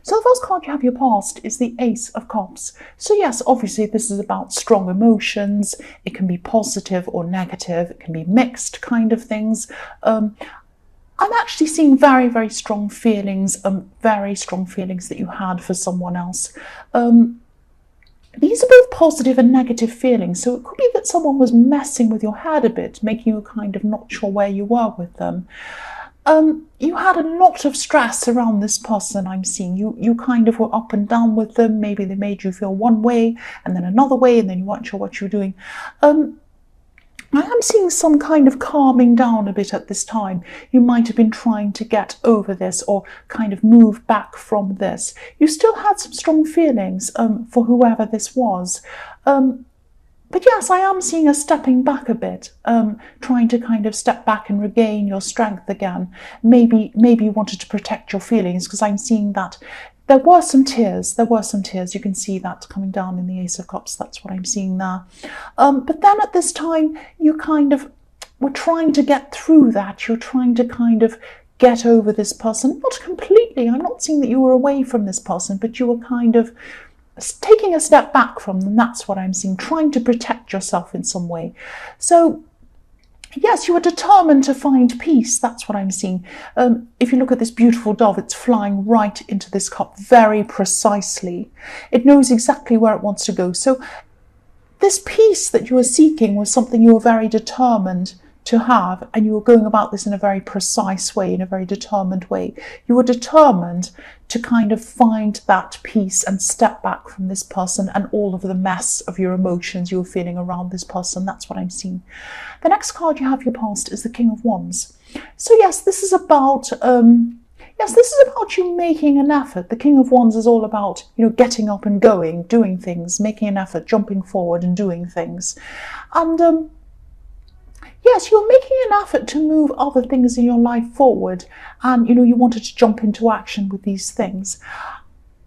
So the first card you have your past is the Ace of Cups. So yes, obviously this is about strong emotions. It can be positive or negative. It can be mixed kind of things. I'm actually seeing very, very strong feelings, that you had for someone else. These are both positive and negative feelings. So it could be that someone was messing with your head a bit, making you kind of not sure where you were with them. You had a lot of stress around this person. I'm seeing you kind of were up and down with them. Maybe they made you feel one way and then another way, and then you weren't sure what you were doing. I am seeing some kind of calming down a bit at this time. You might have been trying to get over this or kind of move back from this. You still had some strong feelings for whoever this was. But yes, I am seeing a stepping back a bit, trying to kind of step back and regain your strength again. Maybe you wanted to protect your feelings, because I'm seeing that there were some tears. You can see that coming down in the Ace of Cups. That's what I'm seeing there. But then at this time, you kind of were trying to get through that. You're trying to kind of get over this person. Not completely. I'm not seeing that you were away from this person, but you were kind of taking a step back from them. That's what I'm seeing. Trying to protect yourself in some way. So yes, you are determined to find peace. That's what I'm seeing. If you look at this beautiful dove, it's flying right into this cup very precisely. It knows exactly where it wants to go. So this peace that you were seeking was something you were very determined to have, and you were going about this in a very precise way, in a very determined way. You were determined to kind of find that peace and step back from this person and all of the mess of your emotions you were feeling around this person. That's what I'm seeing. The next card you have your past is the King of Wands. So yes, this is about you making an effort. The King of Wands is all about, getting up and going, doing things, making an effort, jumping forward and doing things. And yes, you're making an effort to move other things in your life forward, and you wanted to jump into action with these things.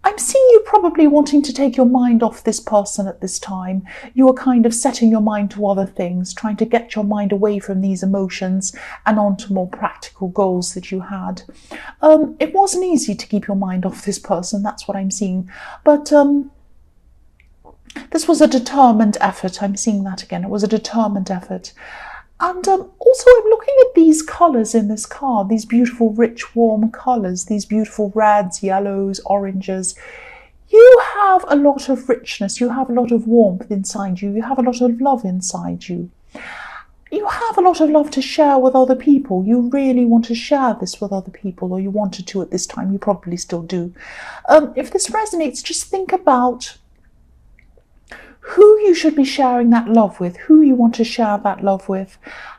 I'm seeing you probably wanting to take your mind off this person at this time. You are kind of setting your mind to other things, trying to get your mind away from these emotions and onto more practical goals that you had. It wasn't easy to keep your mind off this person, that's what I'm seeing. But this was a determined effort. I'm seeing that again. It was a determined effort. And also I'm looking at these colours in this card, these beautiful, rich, warm colours, these beautiful reds, yellows, oranges. You have a lot of richness, you have a lot of warmth inside you, you have a lot of love inside you. You have a lot of love to share with other people. You really want to share this with other people, or you wanted to at this time. You probably still do. If this resonates, just think about who you should be sharing that love with, who you want to share that love with,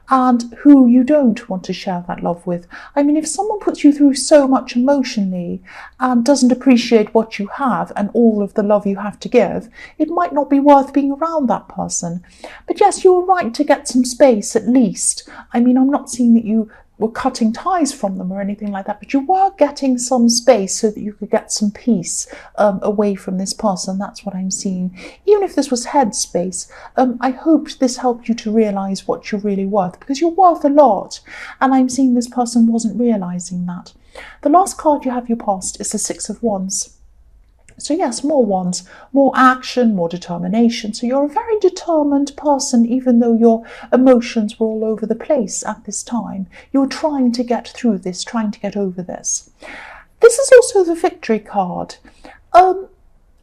and who you don't want to share that love with. I mean, if someone puts you through so much emotionally and doesn't appreciate what you have and all of the love you have to give, it might not be worth being around that person. But yes, you're right to get some space at least. I mean, I'm not seeing that you were cutting ties from them or anything like that, but you were getting some space so that you could get some peace away from this person. That's what I'm seeing. Even if this was headspace, I hoped this helped you to realise what you're really worth, because you're worth a lot, and I'm seeing this person wasn't realising that. The last card you have your past is the Six of Wands. So yes, more wands, more action, more determination. So you're a very determined person, even though your emotions were all over the place at this time. You're trying to get through this, trying to get over this. This is also the Victory card. And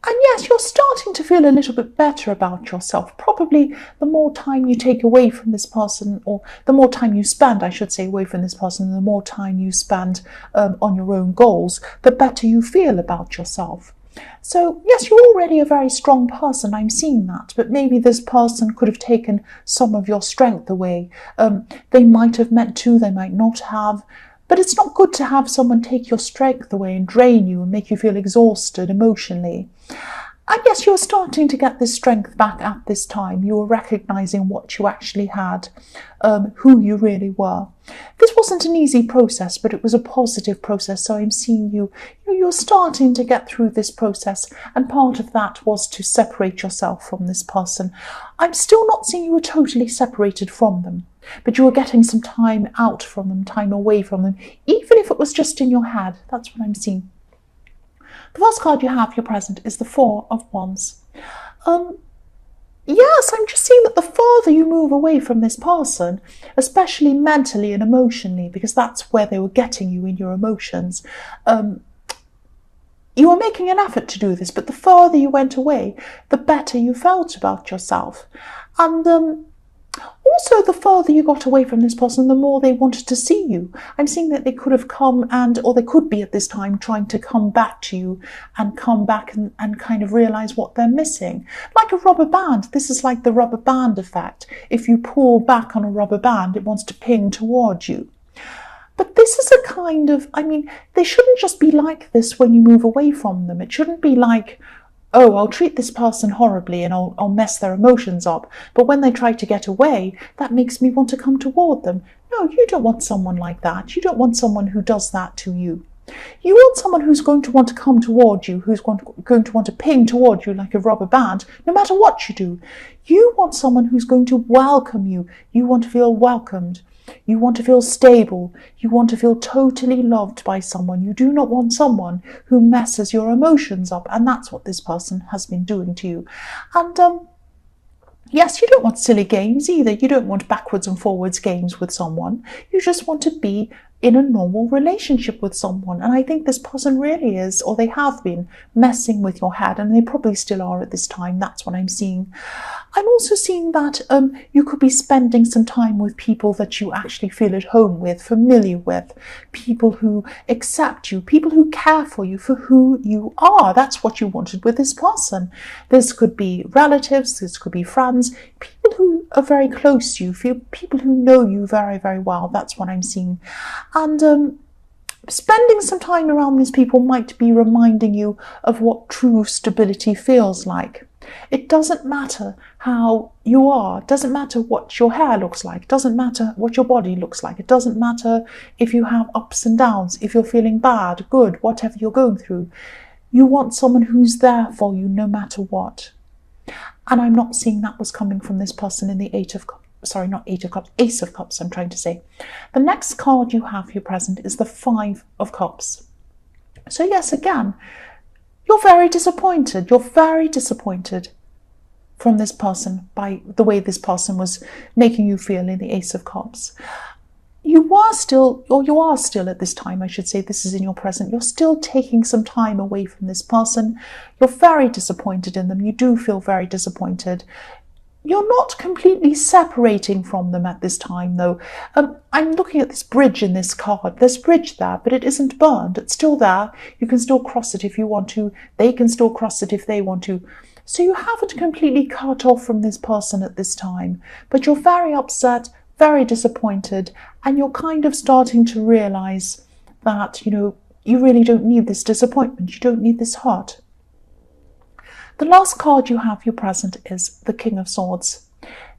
yes, you're starting to feel a little bit better about yourself. Probably the more time you take away from this person, or the more time you spend, I should say, away from this person, the more time you spend on your own goals, the better you feel about yourself. So yes, you're already a very strong person, I'm seeing that, but maybe this person could have taken some of your strength away. They might have meant to, they might not have, but it's not good to have someone take your strength away and drain you and make you feel exhausted emotionally. And yes, you're starting to get this strength back at this time. You're recognising what you actually had, who you really were. This wasn't an easy process, but it was a positive process. So I'm seeing you're starting to get through this process. And part of that was to separate yourself from this person. I'm still not seeing you were totally separated from them, but you were getting some time out from them, time away from them, even if it was just in your head. That's what I'm seeing. The first card you have, your present, is the Four of Wands. Yes, I'm just seeing that the farther you move away from this person, especially mentally and emotionally, because that's where they were getting you in your emotions, you were making an effort to do this, but the farther you went away, the better you felt about yourself. And also, the farther you got away from this person, the more they wanted to see you. I'm seeing that they could have come or they could be at this time trying to come back to you and come back and kind of realize what they're missing. Like a rubber band. This is like the rubber band effect. If you pull back on a rubber band, it wants to ping towards you. But this is a kind of, they shouldn't just be like this when you move away from them. It shouldn't be like, oh, I'll treat this person horribly and I'll mess their emotions up. But when they try to get away, that makes me want to come toward them. No, you don't want someone like that. You don't want someone who does that to you. You want someone who's going to want to come toward you, who's going to want to ping toward you like a rubber band, no matter what you do. You want someone who's going to welcome you. You want to feel welcomed. You want to feel stable. You want to feel totally loved by someone. You do not want someone who messes your emotions up. And that's what this person has been doing to you. And yes, you don't want silly games either. You don't want backwards and forwards games with someone. You just want to be in a normal relationship with someone. And I think this person really is, or they have been, messing with your head, and they probably still are at this time. That's what I'm seeing. I'm also seeing that you could be spending some time with people that you actually feel at home with, familiar with, people who accept you, people who care for you for who you are. That's what you wanted with this person. This could be relatives, this could be friends, people who are very close to you, people who know you very, very well. That's what I'm seeing. And spending some time around these people might be reminding you of what true stability feels like. It doesn't matter how you are. It doesn't matter what your hair looks like. It doesn't matter what your body looks like. It doesn't matter if you have ups and downs, if you're feeling bad, good, whatever you're going through. You want someone who's there for you no matter what. And I'm not seeing that was coming from this person in the Ace of Cups, I'm trying to say. The next card you have here present is the Five of Cups. So yes, again, you're very disappointed. You're very disappointed from this person by the way this person was making you feel in the Ace of Cups. You are still at this time, I should say, this is in your present, you're still taking some time away from this person. You're very disappointed in them. You do feel very disappointed. You're not completely separating from them at this time, though. I'm looking at this bridge in this card. There's a bridge there, but it isn't burned. It's still there. You can still cross it if you want to. They can still cross it if they want to. So you haven't completely cut off from this person at this time, but you're very upset, very disappointed, and you're kind of starting to realize that, you really don't need this disappointment. You don't need this hurt. The last card you have your present is the King of Swords.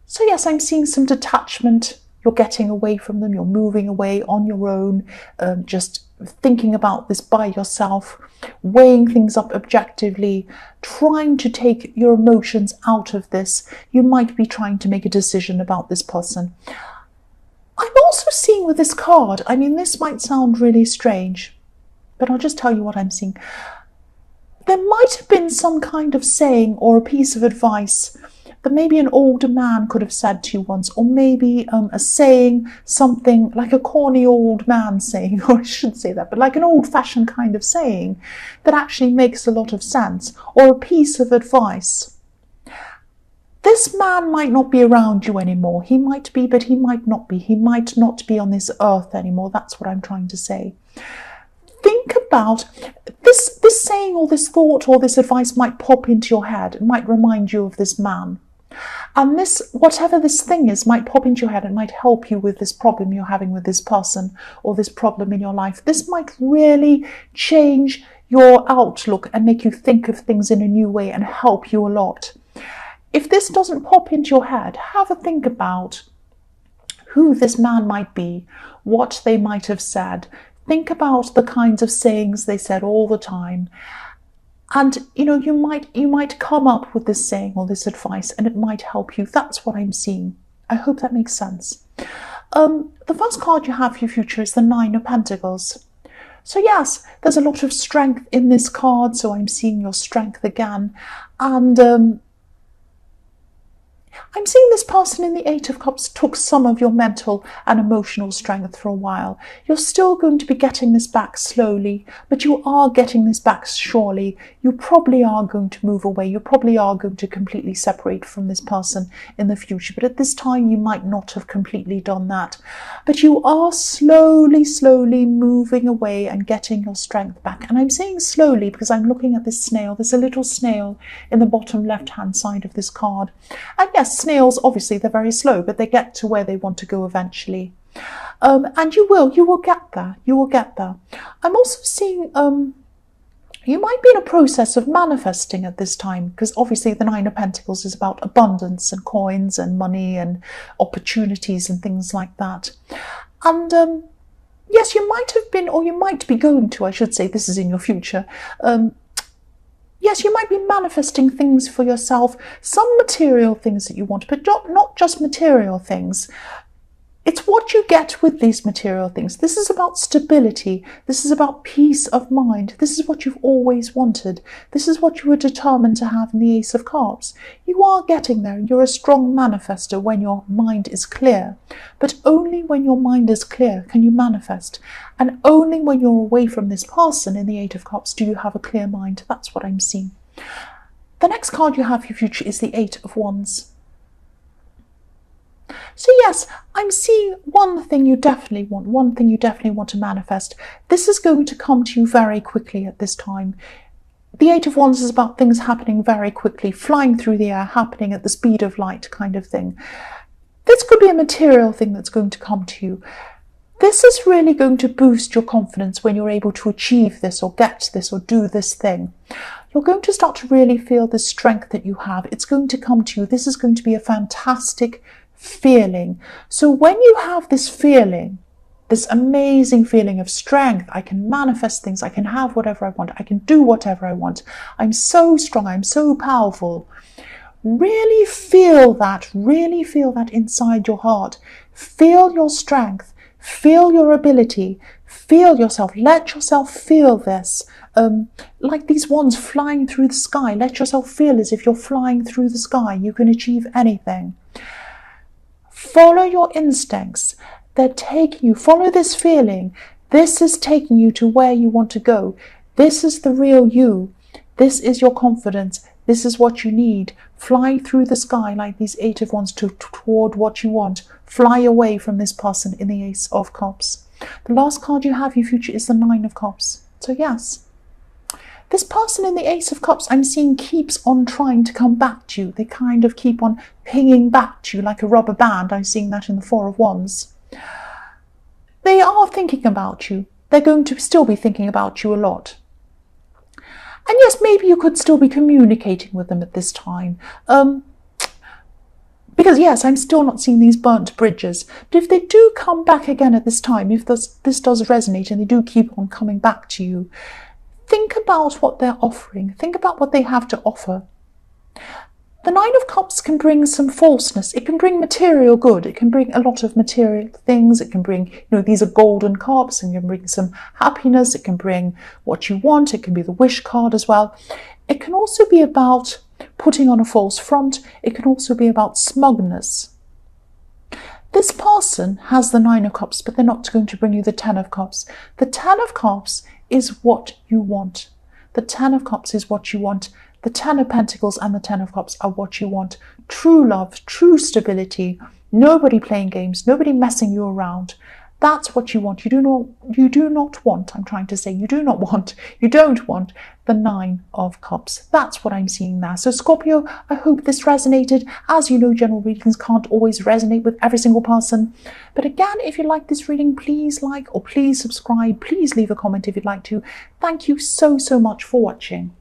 So yes, I'm seeing some detachment. You're getting away from them. You're moving away on your own, just thinking about this by yourself, weighing things up objectively, trying to take your emotions out of this. You might be trying to make a decision about this person. I'm also seeing with this card, this might sound really strange, but I'll just tell you what I'm seeing. There might have been some kind of saying or a piece of advice that maybe an older man could have said to you once, or maybe a saying, something like a corny old man saying, or I shouldn't say that, but like an old-fashioned kind of saying that actually makes a lot of sense, or a piece of advice. This man might not be around you anymore. He might be, but he might not be. He might not be on this earth anymore. That's what I'm trying to say. Think about this saying or this thought or this advice might pop into your head. It might remind you of this man. And this, whatever this thing is, might pop into your head and might help you with this problem you're having with this person or this problem in your life. This might really change your outlook and make you think of things in a new way and help you a lot. If this doesn't pop into your head, have a think about who this man might be, what they might have said. Think about the kinds of sayings they said all the time. And, you might come up with this saying or this advice and it might help you. That's what I'm seeing. I hope that makes sense. The first card you have for your future is the Nine of Pentacles. So yes, there's a lot of strength in this card, so I'm seeing your strength again. And I'm seeing this person in the Eight of Cups took some of your mental and emotional strength for a while. You're still going to be getting this back slowly, but you are getting this back surely. You probably are going to move away. You probably are going to completely separate from this person in the future. But at this time, you might not have completely done that. But you are slowly, slowly moving away and getting your strength back. And I'm saying slowly because I'm looking at this snail. There's a little snail in the bottom left-hand side of this card. And yes, snails, obviously, they're very slow, but they get to where they want to go eventually. And you will get there. You will get there. I'm also seeing you might be in a process of manifesting at this time, because obviously the Nine of Pentacles is about abundance and coins and money and opportunities and things like that. And yes, you might have been, or you might be going to, I should say, this is in your future, yes, you might be manifesting things for yourself, some material things that you want, but not just material things. It's what you get with these material things. This is about stability. This is about peace of mind. This is what you've always wanted. This is what you were determined to have in the Ace of Cups. You are getting there. You're a strong manifester when your mind is clear. But only when your mind is clear can you manifest. And only when you're away from this person in the Eight of Cups do you have a clear mind. That's what I'm seeing. The next card you have for your future is the Eight of Wands. So yes, I'm seeing one thing you definitely want to manifest. This is going to come to you very quickly at this time. The Eight of Wands is about things happening very quickly, flying through the air, happening at the speed of light kind of thing. This could be a material thing that's going to come to you. This is really going to boost your confidence when you're able to achieve this or get this or do this thing. You're going to start to really feel the strength that you have. It's going to come to you. This is going to be a fantastic feeling. So when you have this feeling, this amazing feeling of strength, I can manifest things, I can have whatever I want, I can do whatever I want, I'm so strong, I'm so powerful. Really feel that inside your heart. Feel your strength, feel your ability, feel yourself, let yourself feel this. Like these wands flying through the sky, let yourself feel as if you're flying through the sky. You can achieve anything. Follow your instincts. They're taking you. Follow this feeling. This is taking you to where you want to go. This is the real you. This is your confidence. This is what you need. Fly through the sky like these Eight of Wands toward what you want. Fly away from this person in the Ace of Cups. The last card you have, your future, is the Nine of Cups. So yes, this person in the Ace of Cups I'm seeing keeps on trying to come back to you. They kind of keep on pinging back to you like a rubber band. I'm seeing that in the Four of Wands. They are thinking about you. They're going to still be thinking about you a lot. And yes, maybe you could still be communicating with them at this time. Because yes, I'm still not seeing these burnt bridges. But if they do come back again at this time, if this does resonate and they do keep on coming back to you, think about what they're offering. Think about what they have to offer. The Nine of Cups can bring some falseness. It can bring material good. It can bring a lot of material things. It can bring, these are golden cups, and you can bring some happiness. It can bring what you want. It can be the wish card as well. It can also be about putting on a false front. It can also be about smugness. This person has the Nine of Cups, but they're not going to bring you the Ten of Cups. The Ten of Cups is what you want. The Ten of Cups is what you want. The Ten of Pentacles and the Ten of Cups are what you want. True love, true stability, nobody playing games, nobody messing you around. That's what you want. You do not want, I'm trying to say, you don't want the Nine of Cups. That's what I'm seeing there. So Scorpio, I hope this resonated. As you know, general readings can't always resonate with every single person. But again, if you like this reading, please like or please subscribe. Please leave a comment if you'd like to. Thank you so much for watching.